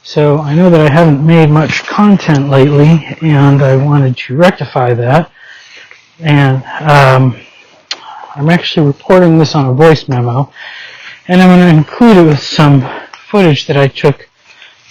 So I know that I haven't made much content lately, and I wanted to rectify that. And I'm actually recording this on a voice memo, and I'm going to include it with some footage that I took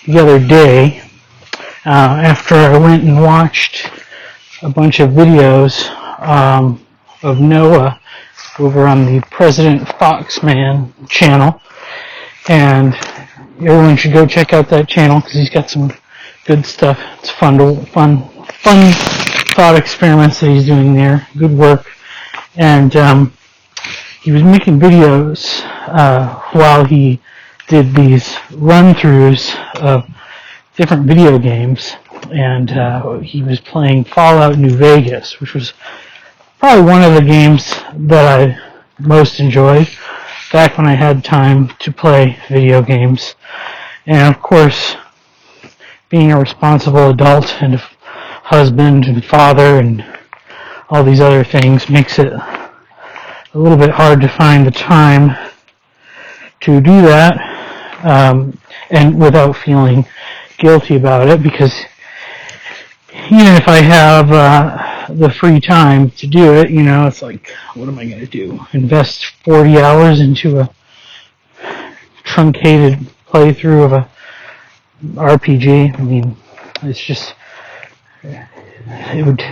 the other day after I went and watched a bunch of videos of Noah over on the President Foxman channel, and everyone should go check out that channel because he's got some good stuff. It's fun thought experiments that he's doing there. Good work. And he was making videos while he did these run-throughs of different video games, and he was playing Fallout New Vegas, which was probably one of the games that I most enjoyed back when I had time to play video games. And of course, being a responsible adult and a husband and father and all these other things makes it a little bit hard to find the time to do that, and without feeling guilty about it, because even if I have the free time to do it, you know, it's like, what am I going to do? Invest 40 hours into a truncated playthrough of a RPG? I mean, it's just, it would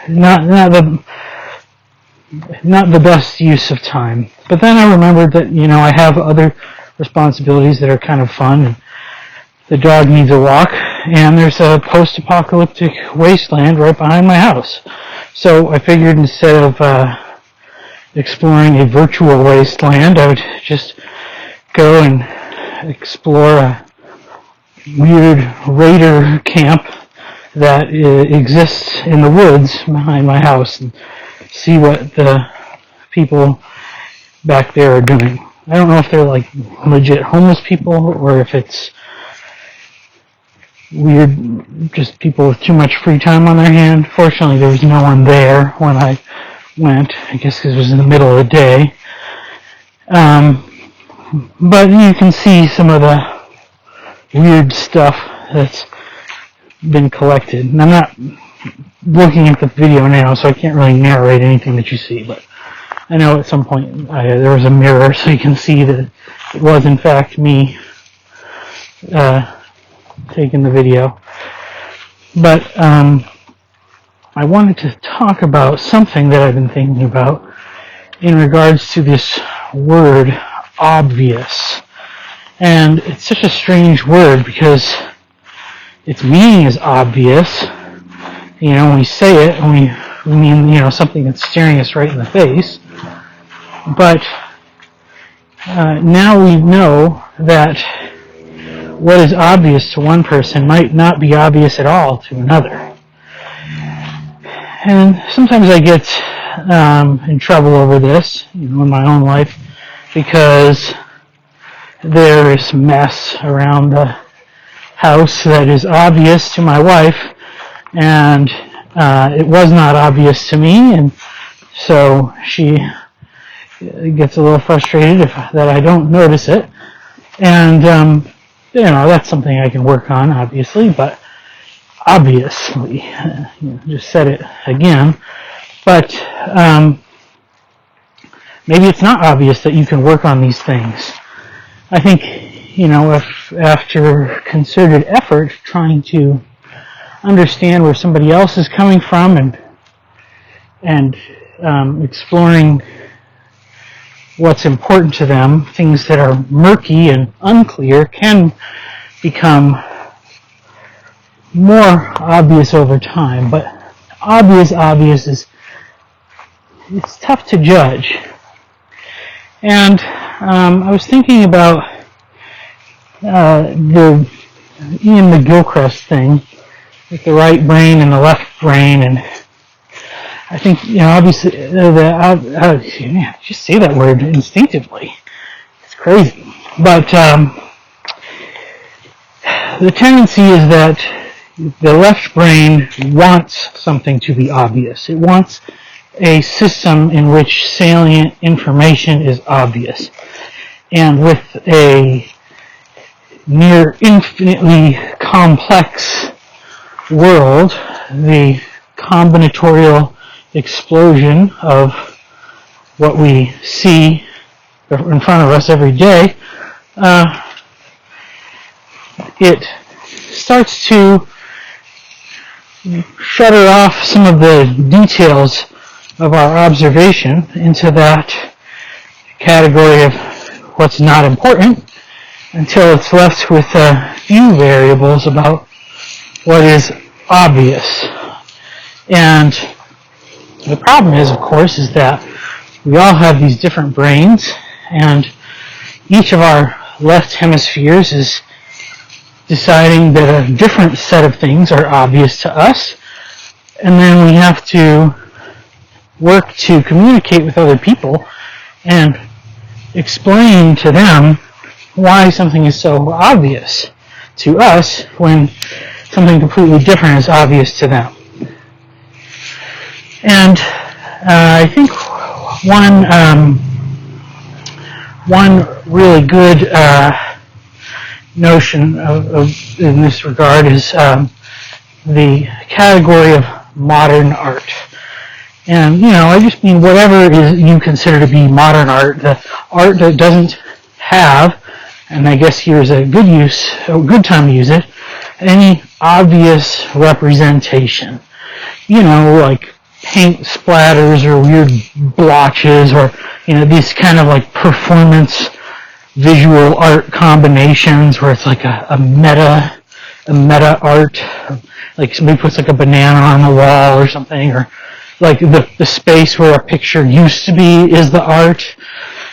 not the best use of time. But then I remembered that, you know, I have other responsibilities that are kind of fun. The dog needs a walk, and there's a post-apocalyptic wasteland right behind my house. So I figured instead of exploring a virtual wasteland, I would just go and explore a weird raider camp that exists in the woods behind my house and see what the people back there are doing. I don't know if they're like legit homeless people or if it's weird, just people with too much free time on their hand. Fortunately, there was no one there when I went, I guess because it was in the middle of the day. But you can see some of the weird stuff that's been collected. And I'm not looking at the video now, so I can't really narrate anything that you see, but I know at some point there was a mirror, so you can see that it was in fact me taking the video. But I wanted to talk about something that I've been thinking about in regards to this word, obvious. And it's such a strange word because its meaning is obvious. You know, when we say it, we mean, you know, something that's staring us right in the face. But now we know that what is obvious to one person might not be obvious at all to another. And sometimes I get in trouble over this, you know, in my own life, because there is mess around the house that is obvious to my wife, and it was not obvious to me, and so she gets a little frustrated that I don't notice it. And you know, that's something I can work on, obviously, but obviously, you know, just said it again, but maybe it's not obvious that you can work on these things. I think, you know, if after concerted effort trying to understand where somebody else is coming from and exploring what's important to them, things that are murky and unclear can become more obvious over time. But obvious is, it's tough to judge. And I was thinking about the Ian McGilchrist thing with the right brain and the left brain, and I think, you know, obviously, just say that word instinctively. It's crazy. But the tendency is that the left brain wants something to be obvious. It wants a system in which salient information is obvious. And with a near infinitely complex world, the combinatorial explosion of what we see in front of us every day, it starts to shutter off some of the details of our observation into that category of what's not important, until it's left with a few variables about what is obvious. And the problem is, of course, is that we all have these different brains, and each of our left hemispheres is deciding that a different set of things are obvious to us, and then we have to work to communicate with other people and explain to them why something is so obvious to us when something completely different is obvious to them. And I think one really good notion in this regard is the category of modern art. And, I just mean whatever you consider to be modern art, the art that doesn't have, and I guess here's a good time to use it, any obvious representation. Like paint splatters or weird blotches or, these kind of like performance visual art combinations where it's like a meta art, like somebody puts like a banana on the wall or something, or like the space where a picture used to be is the art.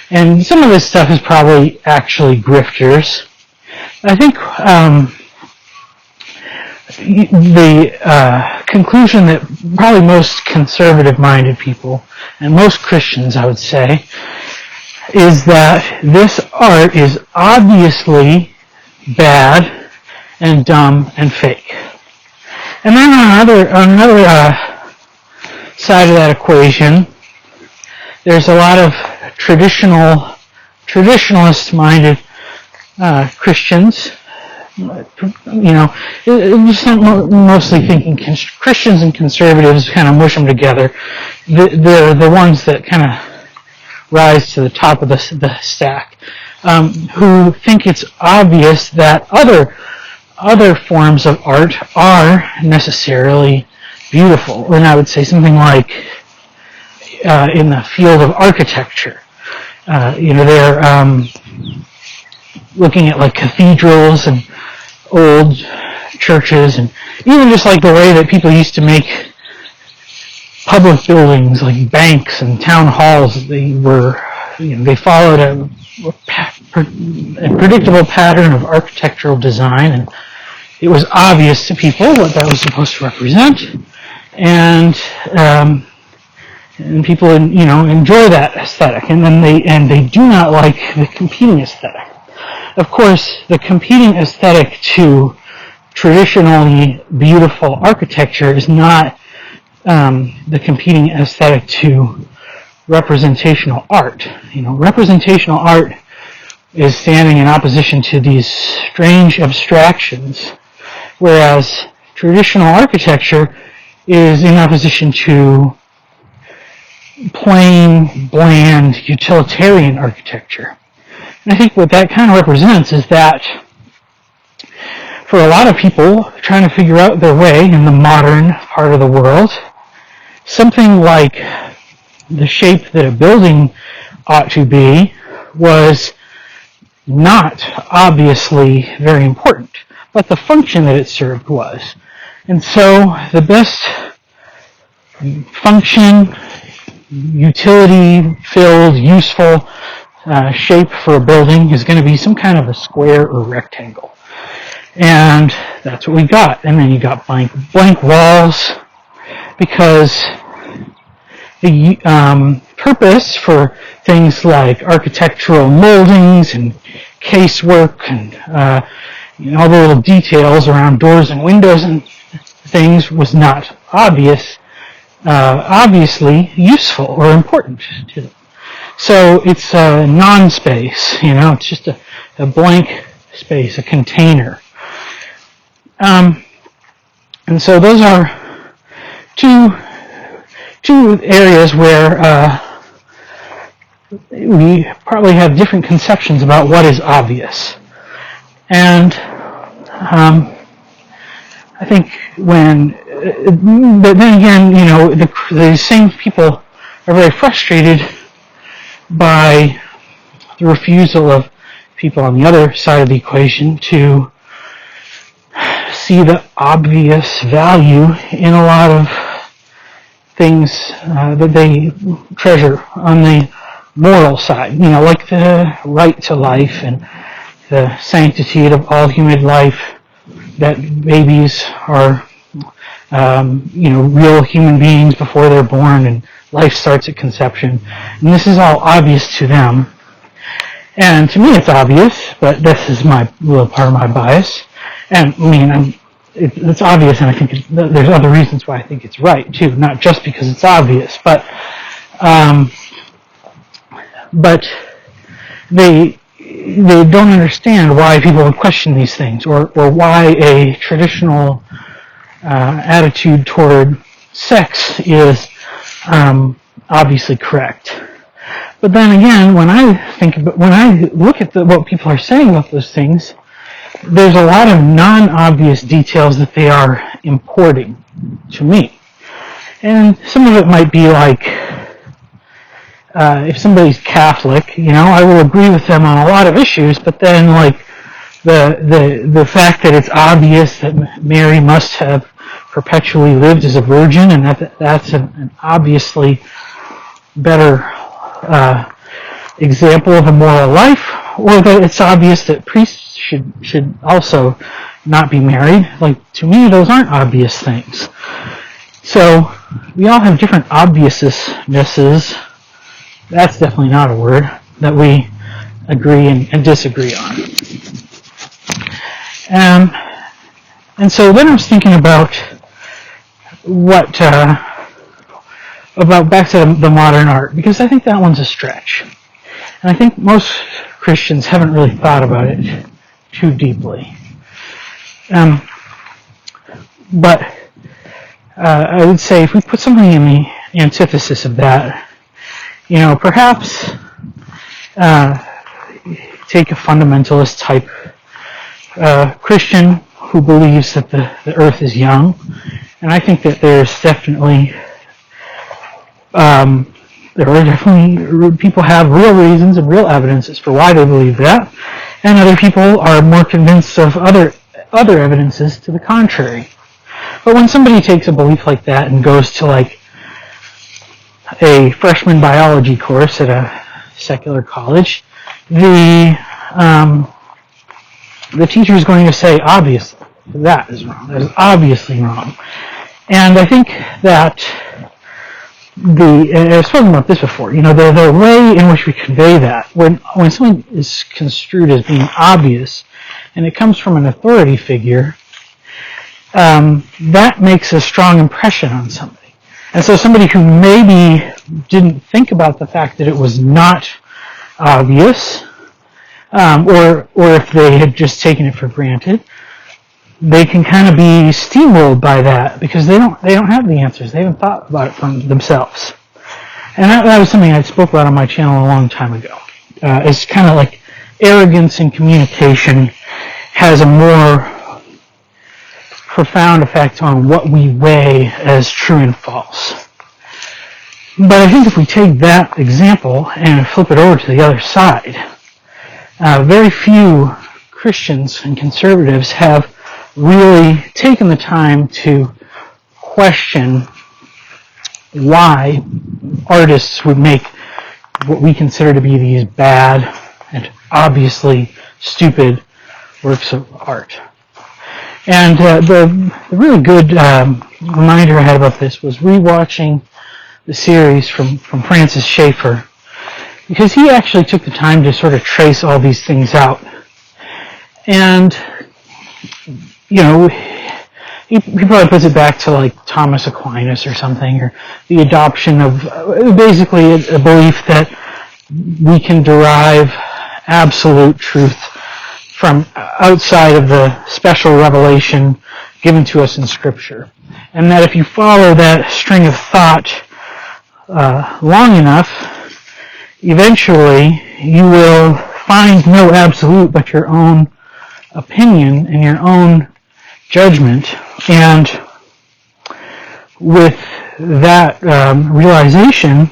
And some of this stuff is probably actually grifters. I think the conclusion that probably most conservative-minded people, and most Christians, I would say, is that this art is obviously bad and dumb and fake. And then on another side of that equation, there's a lot of traditionalist-minded Christians. Just mostly thinking Christians and conservatives kind of mush them together. They're the ones that kind of rise to the top of the stack, who think it's obvious that other forms of art are necessarily beautiful. And I would say something like in the field of architecture, they're looking at like cathedrals and old churches, and even just like the way that people used to make public buildings like banks and town halls. They followed a predictable pattern of architectural design, and it was obvious to people what that was supposed to represent, and people enjoy that aesthetic, and then they do not like the competing aesthetic. Of course, the competing aesthetic to traditionally beautiful architecture is not the competing aesthetic to representational art. Representational art is standing in opposition to these strange abstractions, whereas traditional architecture is in opposition to plain, bland, utilitarian architecture. And I think what that kind of represents is that for a lot of people trying to figure out their way in the modern part of the world, something like the shape that a building ought to be was not obviously very important, but the function that it served was. And so the best function, utility-filled, useful shape for a building is going to be some kind of a square or rectangle. And that's what we got. And then you got blank walls, because the purpose for things like architectural moldings and casework and all the little details around doors and windows and things was not obviously useful or important to them. So it's a non-space, it's just a blank space, a container. And so those are two areas where we probably have different conceptions about what is obvious. And I think but then again, the same people are very frustrated by the refusal of people on the other side of the equation to see the obvious value in a lot of things that they treasure on the moral side, like the right to life and the sanctity of all human life, that babies are, real human beings before they're born and life starts at conception. And this is all obvious to them. And to me it's obvious, but this is my little part of my bias. And it's obvious, and I think there's other reasons why I think it's right too, not just because it's obvious, but they don't understand why people would question these things, or why a traditional attitude toward sex is obviously correct. But then again, when I look at what people are saying about those things, there's a lot of non-obvious details that they are importing to me. And some of it might be like, if somebody's Catholic, I will agree with them on a lot of issues, but then like the fact that it's obvious that Mary must have perpetually lived as a virgin, and that's an obviously better example of a moral life, or that it's obvious that priests should also not be married. Like, to me, those aren't obvious things. So we all have different obviousnesses. That's definitely not a word that we agree and disagree on. And so then I was thinking about about back to the modern art, because I think that one's a stretch. And I think most Christians haven't really thought about it too deeply. But I would say if we put something in the antithesis of that, perhaps take a fundamentalist type Christian who believes that the earth is young. And I think that there's definitely people have real reasons and real evidence as for why they believe that, and other people are more convinced of other evidences to the contrary. But when somebody takes a belief like that and goes to like a freshman biology course at a secular college, the teacher is going to say, obviously, that is wrong. That is obviously wrong. And I think that I've spoken about this before, the way in which we convey that, when something is construed as being obvious, and it comes from an authority figure, that makes a strong impression on somebody. And so somebody who maybe didn't think about the fact that it was not obvious, or if they had just taken it for granted, they can kind of be steamrolled by that because they don't have the answers. They haven't thought about it from themselves. And that was something I spoke about on my channel a long time ago. It's kind of like arrogance in communication has a more profound effect on what we weigh as true and false. But I think if we take that example and flip it over to the other side, very few Christians and conservatives have really taken the time to question why artists would make what we consider to be these bad and obviously stupid works of art. And the really good reminder I had about this was rewatching the series from Francis Schaeffer, because he actually took the time to sort of trace all these things out. And he probably puts it back to like Thomas Aquinas or something, or the adoption of basically a belief that we can derive absolute truth from outside of the special revelation given to us in Scripture. And that if you follow that string of thought long enough, eventually you will find no absolute but your own opinion and your own judgment. And with that realization,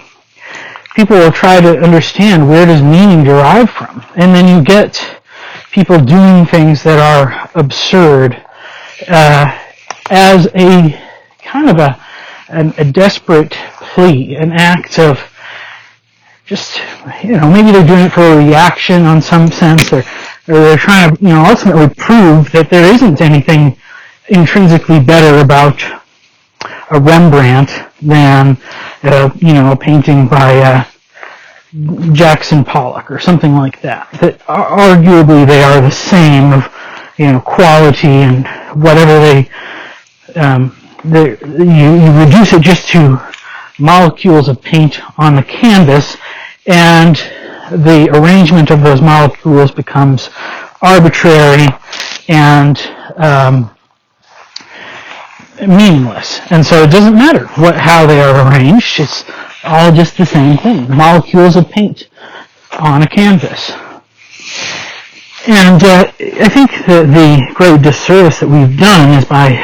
people will try to understand where does meaning derive from. And then you get people doing things that are absurd as a kind of a desperate plea, an act of just, maybe they're doing it for a reaction on some sense, or they're trying to, ultimately prove that there isn't anything intrinsically better about a Rembrandt than, a painting by Jackson Pollock or something like that. That arguably they are the same of, quality and whatever you reduce it just to molecules of paint on the canvas, and the arrangement of those molecules becomes arbitrary and meaningless. And so it doesn't matter how they are arranged. It's all just the same thing. Molecules of paint on a canvas. And I think that the great disservice that we've done is by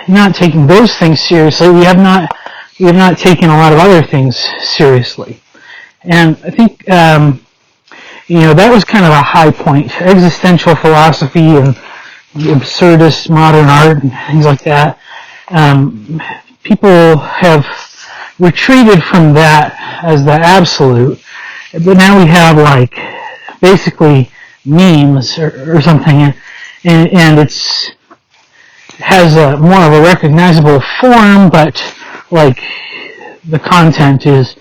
not taking those things seriously, we have not taken a lot of other things seriously. And I think, that was kind of a high point. Existential philosophy and the absurdist modern art and things like that. People have retreated from that as the absolute, but now we have basically memes or something, and it's has more of a recognizable form, but the content is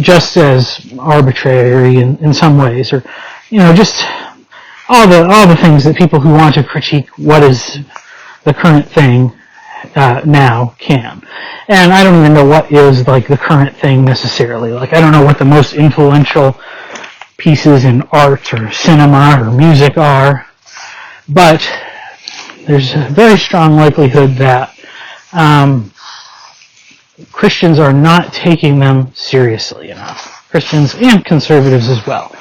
just as arbitrary in some ways, or just all the things that people who want to critique what is the current thing now can. And I don't even know what is the current thing necessarily. I don't know what the most influential pieces in art or cinema or music are, but there's a very strong likelihood that Christians are not taking them seriously enough. Christians and conservatives as well.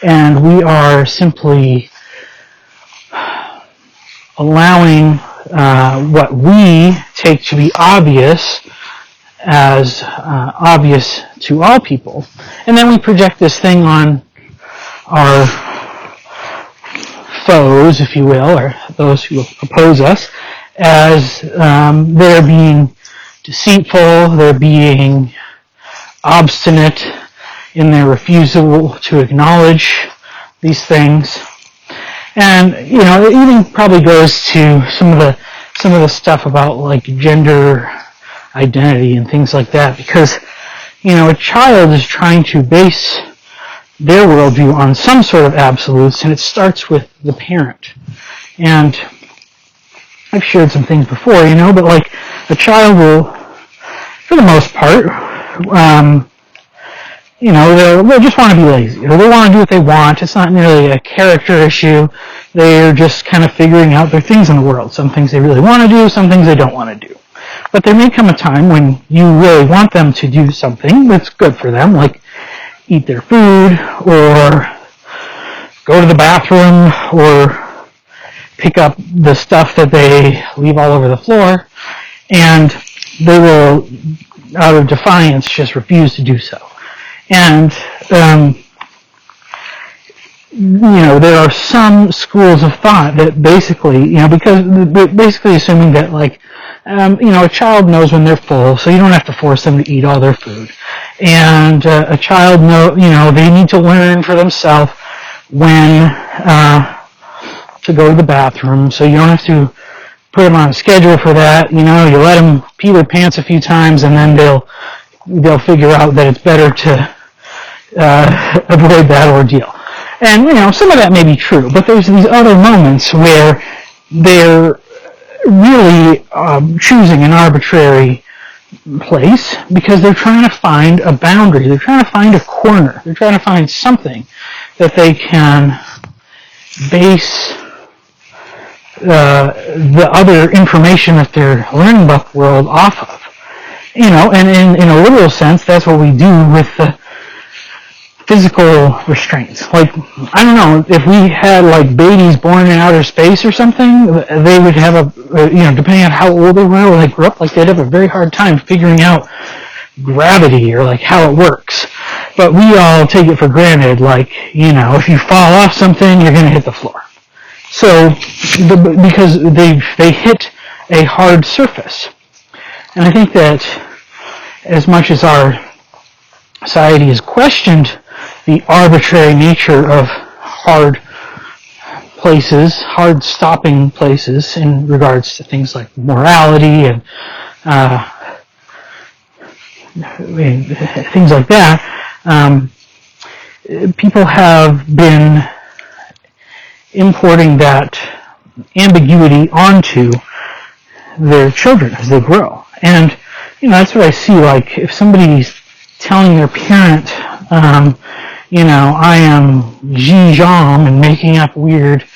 And we are simply allowing what we take to be obvious as obvious to all people. And then we project this thing on our foes, if you will, or those who oppose us, as they're being deceitful, they're being obstinate in their refusal to acknowledge these things. And, it even probably goes to some of the stuff about gender identity and things like that, because, a child is trying to base their worldview on some sort of absolutes, and it starts with the parent. And I've shared some things before, but a child will, for the most part, they'll just want to be lazy, or they want to do what they want. It's not really a character issue. They're just kind of figuring out their things in the world. Some things they really want to do, some things they don't want to do. But there may come a time when you really want them to do something that's good for them, like eat their food, or go to the bathroom, or pick up the stuff that they leave all over the floor, and they will, out of defiance, just refuse to do so. And, there are some schools of thought that basically, because they're basically assuming that, a child knows when they're full, so you don't have to force them to eat all their food. And a child they need to learn for themselves when to go to the bathroom, so you don't have to put them on a schedule for that. You let them pee their pants a few times, and then they'll figure out that it's better to avoid that ordeal. And, some of that may be true, but there's these other moments where they're really choosing an arbitrary place because they're trying to find a boundary. They're trying to find a corner. They're trying to find something that they can base the other information that they're learning about the world off of. And in a literal sense, that's what we do with the physical restraints. Like, I don't know, if we had like babies born in outer space or something, they would have depending on how old they were or they grew up, like they'd have a very hard time figuring out gravity or like how it works. But we all take it for granted, like, if you fall off something, you're going to hit the floor. So, because they hit a hard surface. And I think that as much as our society has questioned the arbitrary nature of hard places, hard stopping places in regards to things like morality and things like that, people have been importing that ambiguity onto their children as they grow. And, that's what I see, like, if somebody's telling their parent, I am Jean, and making up weird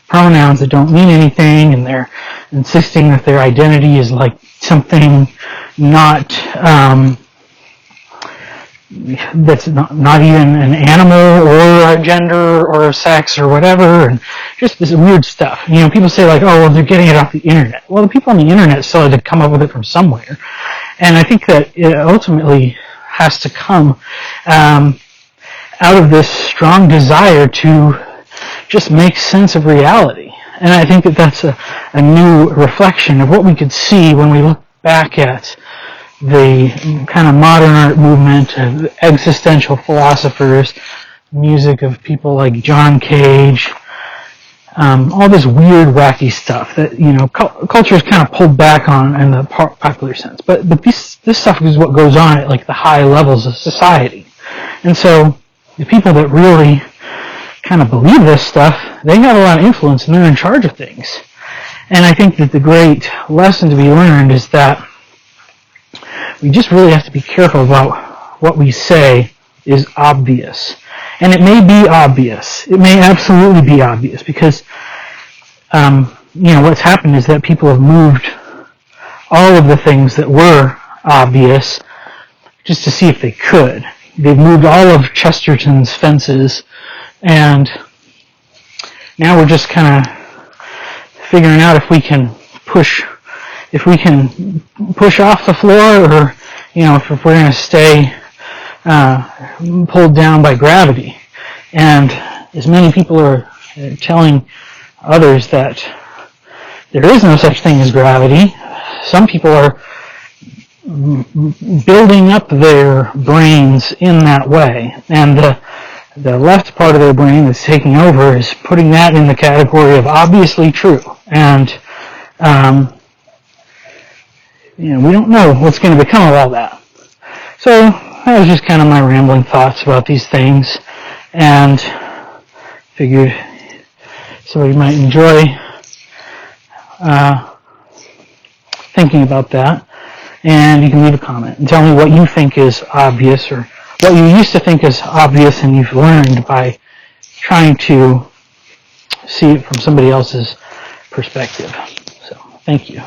pronouns that don't mean anything, and they're insisting that their identity is like something not, that's not even an animal or a gender or a sex or whatever, and just this weird stuff. People say like, oh, well, they're getting it off the internet. Well, the people on the internet still had to come up with it from somewhere. And I think that it ultimately has to come out of this strong desire to just make sense of reality. And I think that that's a new reflection of what we could see when we look back at the kind of modern art movement of existential philosophers, music of people like John Cage, all this weird, wacky stuff that, culture is kind of pulled back on in the popular sense. But this stuff is what goes on at like the high levels of society. And so the people that really kind of believe this stuff, they have a lot of influence and they're in charge of things. And I think that the great lesson to be learned is that we just really have to be careful about what we say is obvious. And it may be obvious. It may absolutely be obvious because, what's happened is that people have moved all of the things that were obvious just to see if they could. They've moved all of Chesterton's fences, and now we're just kind of figuring out if we can push off the floor, or if we're going to stay pulled down by gravity. And as many people are telling others that there is no such thing as gravity, some people are building up their brains in that way. And the left part of their brain that's taking over is putting that in the category of obviously true. And we don't know what's going to become of all that. So that was just kind of my rambling thoughts about these things, and figured somebody might enjoy thinking about that. And you can leave a comment and tell me what you think is obvious, or what you used to think is obvious and you've learned by trying to see it from somebody else's perspective. So, thank you.